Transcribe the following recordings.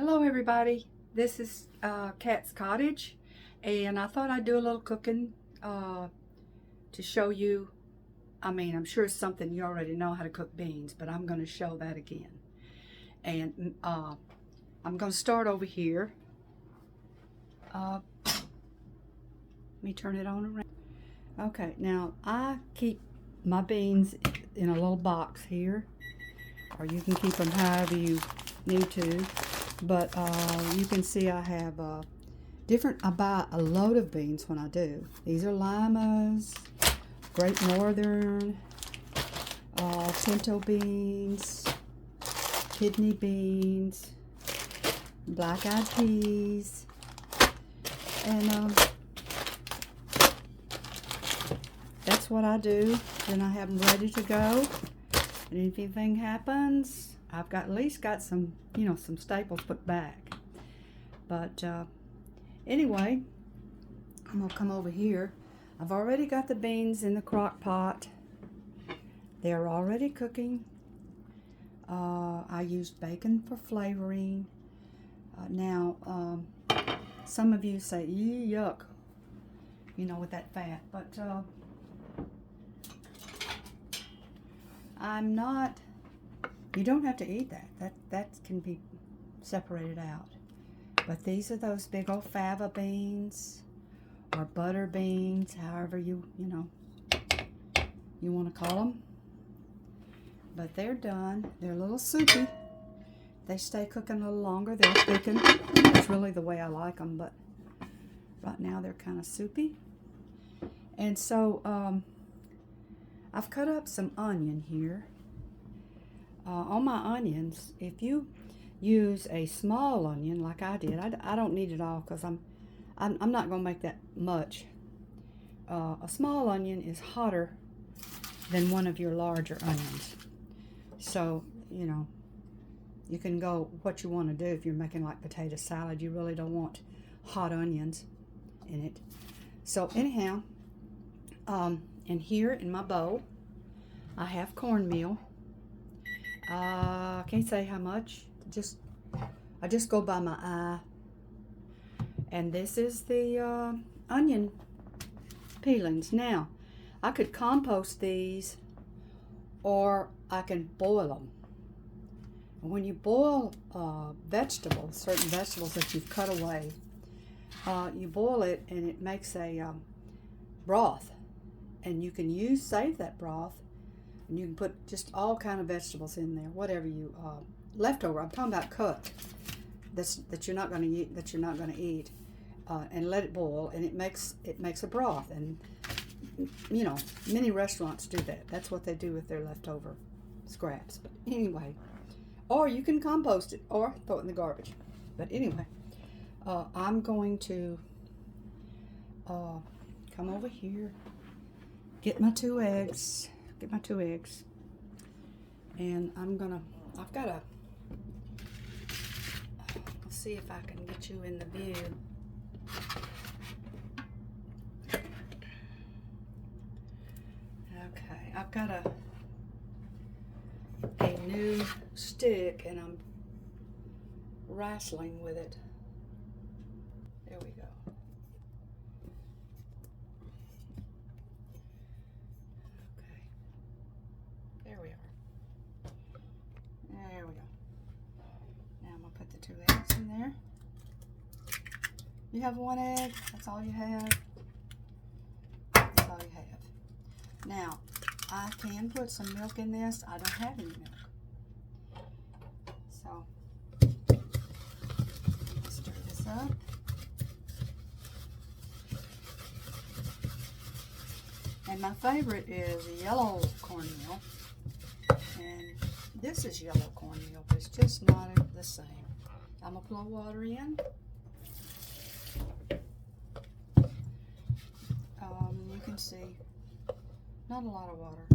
Hello everybody, this is Kat's Cottage, and I thought I'd do a little cooking to show you. I'm sure it's something you already know, how to cook beans, but I'm going to show that again. And I'm going to start over here. Let me turn it on around. Okay, now I keep my beans in a little box here, or you can keep them however you need to. But you can see I have I buy a load of beans when I do. These are limas, Great Northern, pinto beans, kidney beans, black-eyed peas, and that's what I do. Then I have them ready to go. And if anything happens, I've got at least got some, some staples put back. But anyway, I'm gonna come over here. I've already got the beans in the crock pot. They're already cooking. I used bacon for flavoring. Now, some of you say, yuck, with that fat. But I'm not. You don't have to eat that. That can be separated out. But these are those big old fava beans or butter beans, however you want to call them. But they're done. They're a little soupy. They stay cooking a little longer. They're thickened. That's really the way I like them. But right now they're kind of soupy. And so I've cut up some onion here. On my onions, if you use a small onion like I did, I don't need it all because I'm not going to make that much. A small onion is hotter than one of your larger onions. So, you can go what you want to do. If you're making like potato salad, you really don't want hot onions in it. So anyhow, and here in my bowl, I have cornmeal. I can't say how much. I just go by my eye. And this is the onion peelings. Now, I could compost these, or I can boil them. And when you boil vegetables, certain vegetables that you've cut away, you boil it and it makes a broth. And you can save that broth. And you can put just all kind of vegetables in there, whatever you leftover. I'm talking about cut that you're not going to eat, and let it boil, and it makes a broth. And many restaurants do that. That's what they do with their leftover scraps. But anyway, or you can compost it or throw it in the garbage. But anyway, I'm going to come over here, get my two eggs. And let's see if I can get you in the view. Okay, I've got a new stick and I'm wrestling with it. There we go. There we go. Now I'm going to put the two eggs in there. You have one egg. That's all you have. That's all you have. Now, I can put some milk in this. I don't have any milk. So, stir this up. And my favorite is yellow cornmeal. And this is yellow cornmeal, but it's just not the same. I'm going to put a little water in. You can see, not a lot of water.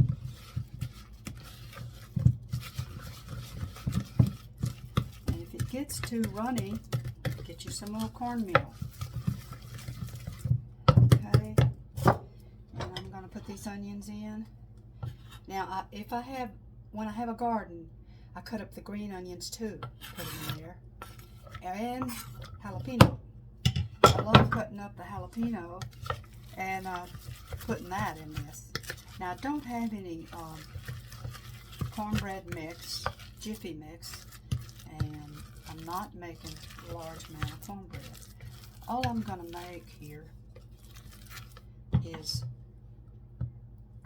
And if it gets too runny, get you some more cornmeal. Okay. And I'm going to put these onions in. Now, when I have a garden, I cut up the green onions too, put them in there. and jalapeno. I love cutting up the jalapeno and putting that in this. Now I don't have any cornbread mix, Jiffy mix, and I'm not making a large amount of cornbread. All I'm going to make here is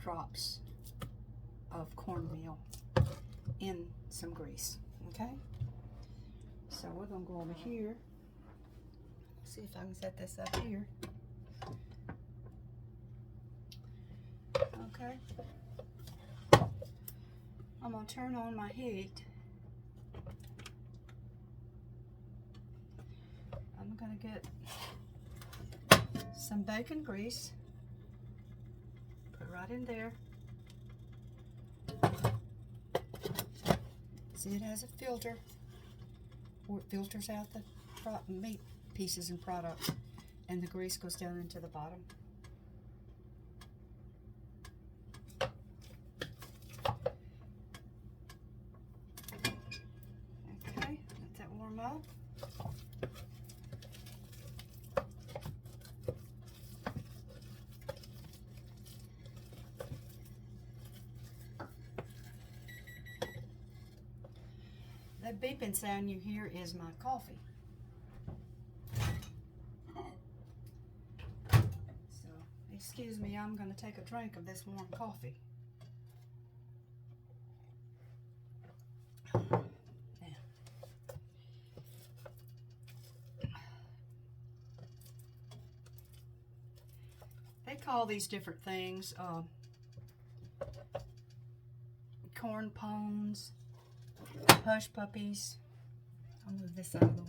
drops of cornmeal in some grease, okay? So we're going to go over here. See if I can set this up here. Okay. I'm going to turn on my heat. I'm going to get some bacon grease. Put it right in there. See, it has a filter where it filters out the meat pieces and products, and the grease goes down into the bottom. Okay, let that warm up. That beeping sound you hear is my coffee. So, excuse me, I'm going to take a drink of this warm coffee. Now, they call these different things corn pons, hush puppies. I'll move this out of the way.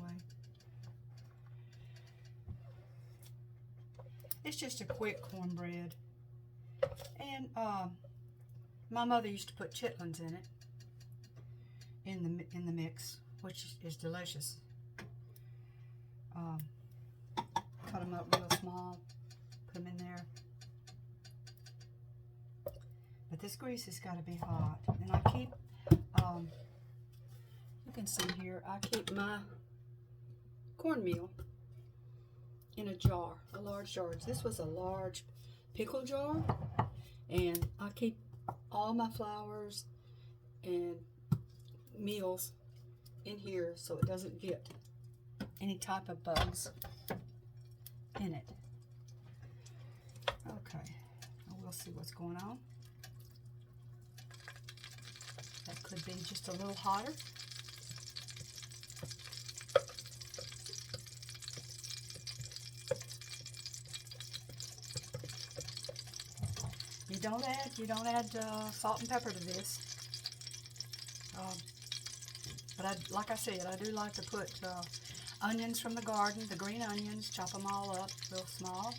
It's just a quick cornbread. And my mother used to put chitlins in it, in the mix, which is delicious. Cut them up real small, put them in there. But this grease has got to be hot. And I keep, you can see here, I keep my cornmeal in a jar, a large jar. This was a large pickle jar, and I keep all my flours and meals in here so it doesn't get any type of bugs in it. Okay, we'll see what's going on. That could be just a little hotter. You don't add salt and pepper to this. But like I said, I do like to put onions from the garden, the green onions, chop them all up real small,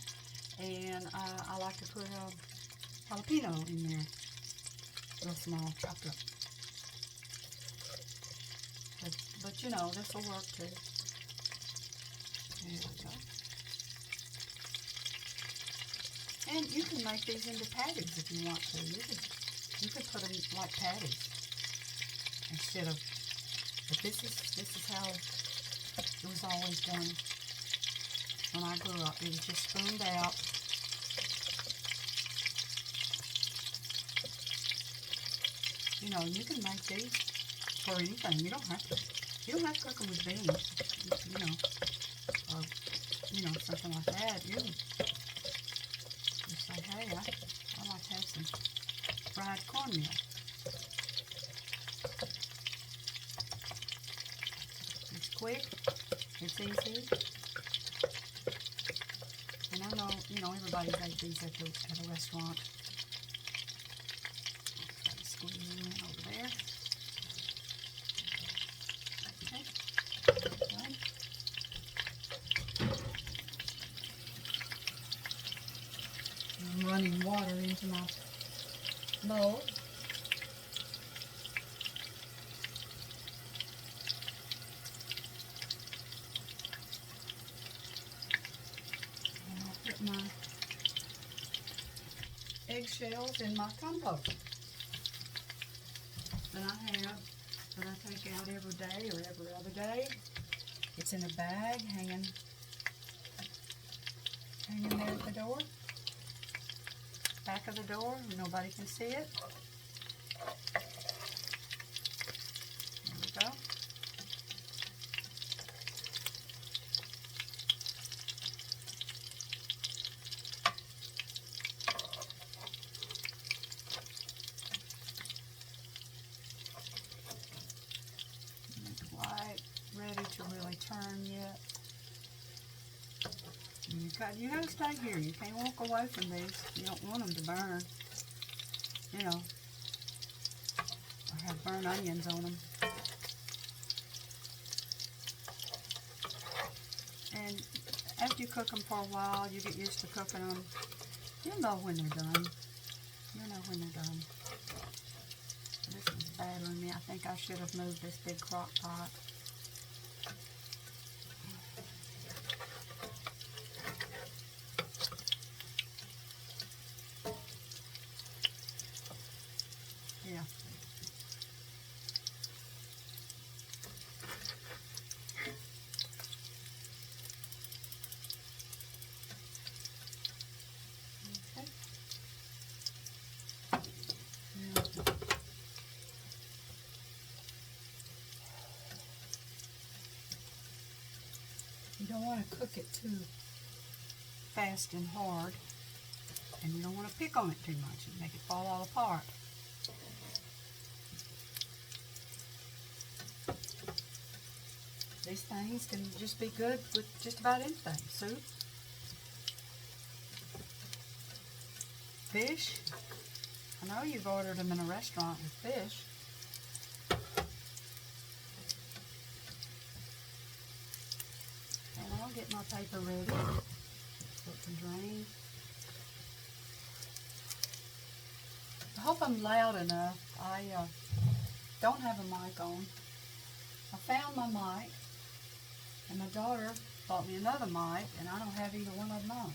and I like to put jalapeno in there, real small, chopped up. But you know, this will work too. There we go. And you can make these into patties if you want to. You could put them like patties instead of. But this is how it was always done when I grew up. It was just spooned out. You know, you can make these for anything. You don't have to cook them with beans. You know, or something like that. You say, hey, I like to have some fried cornmeal. It's quick, it's easy, and I know, everybody's ate these at a restaurant. Squeeze it in over there. Okay. Right. I'm running water into my bowl. And I'll put my eggshells in my compost that I have, that I take out every day or every other day. It's in a bag hanging there at the door. Back of the door, nobody can see it. There we go. Not quite ready to really turn yet. You gotta stay here. You can't walk away from these. You don't want them to burn. You know, or have burnt onions on them. And after you cook them for a while, you get used to cooking them. You'll know when they're done. You'll know when they're done. This is bothering me. I think I should have moved this big crock pot. Yeah. Okay. Now, you don't want to cook it too fast and hard, and you don't want to pick on it too much and make it fall all apart. These things can just be good with just about anything. Soup, fish. I know you've ordered them in a restaurant with fish. And I'll get my paper ready so it can drain. I hope I'm loud enough. I don't have a mic on. I found my mic. And my daughter bought me another mic, and I don't have either one of them on.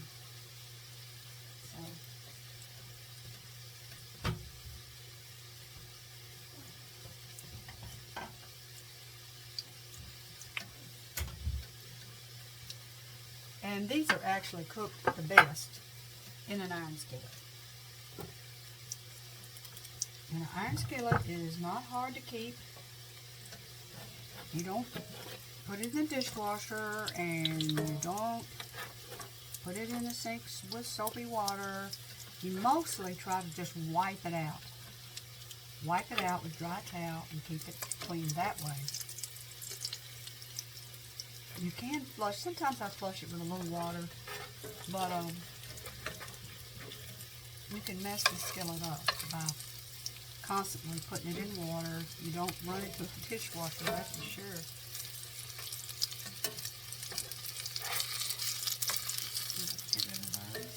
And these are actually cooked the best in an iron skillet. And an iron skillet is not hard to keep. You don't put it in the dishwasher, and you don't put it in the sink with soapy water. You mostly try to just wipe it out. Wipe it out with dry towel and keep it clean that way. You can flush. Sometimes I flush it with a little water, but you can mess the skillet up by constantly putting it in water. You don't run it through the dishwasher, that's for sure. Get rid of those.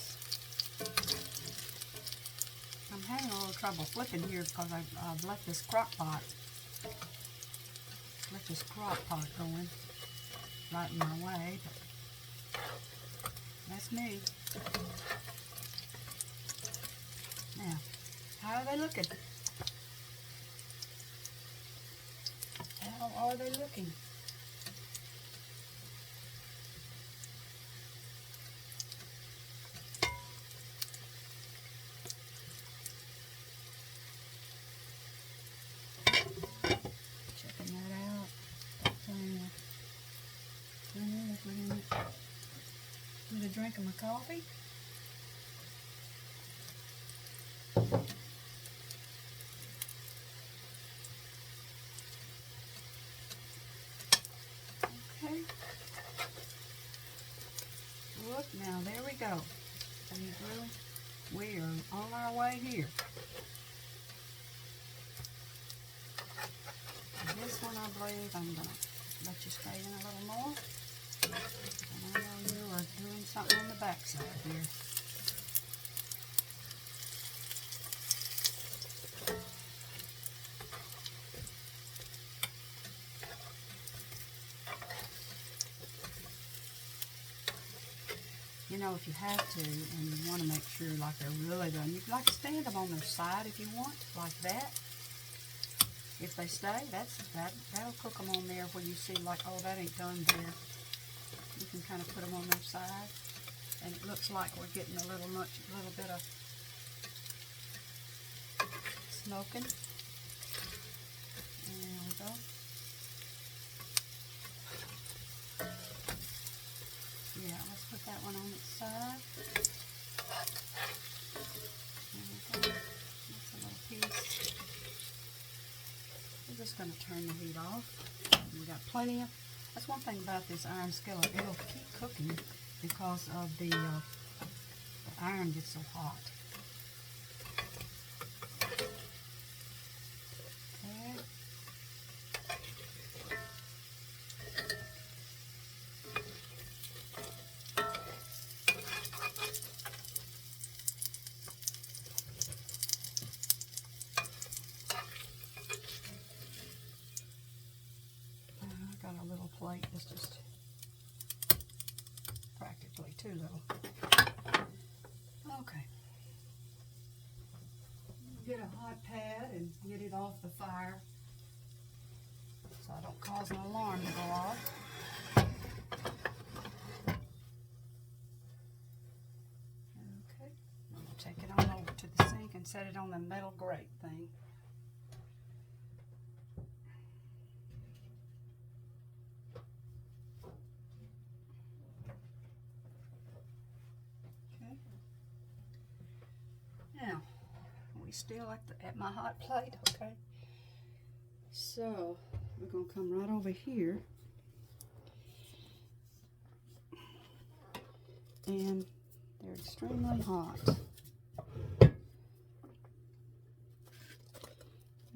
I'm having a little trouble flipping here because I've left this crock pot. Going right in my way, but that's me. Now, how are they looking? How are they looking? Checking that out. Need a drink of my coffee. Okay. Look now, there we go. We are on our way here. This one, I believe, I'm going to let you stay in a little more. And I know you are doing something on the back side here. You know, if you have to, and you want to make sure like they're really done, you can like stand them on their side if you want, like that. If they stay, that'll cook them on there where you see like, oh, that ain't done there. You can kind of put them on their side, and it looks like we're getting a little bit of smoking. And there we go. Yeah, let's put that one on its side. There we go. That's a little piece. We're just going to turn the heat off. We got plenty of. That's one thing about this iron skillet. It'll keep cooking because of the iron gets so hot. Okay. I got a little plate that's just practically too little. Okay. Get a hot pad and get it off the fire so I don't cause an alarm to go off. Okay. I'm going to take it on over to the sink and set it on the metal grate thing. Now, we still at my hot plate, okay? So, we're going to come right over here. And they're extremely hot.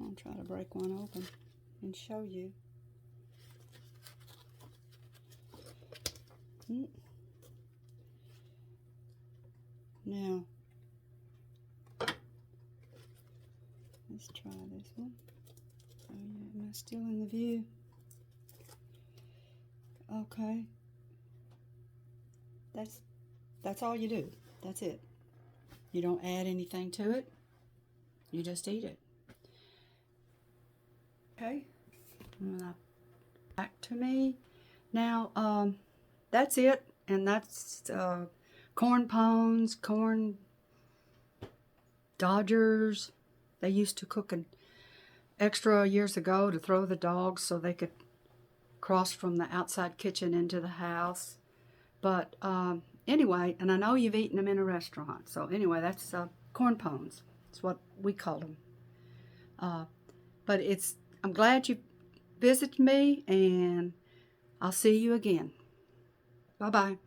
I'll try to break one open and show you. Now, let's try this one. Oh yeah, am I still in the view? Okay. That's all you do. That's it. You don't add anything to it. You just eat it. Okay. Back to me. Now, that's it. And that's corn pons, corn dodgers. They used to cook an extra years ago to throw the dogs so they could cross from the outside kitchen into the house. But anyway, and I know you've eaten them in a restaurant. So anyway, that's corn pons. That's what we call them. But I'm glad you visited me, and I'll see you again. Bye-bye.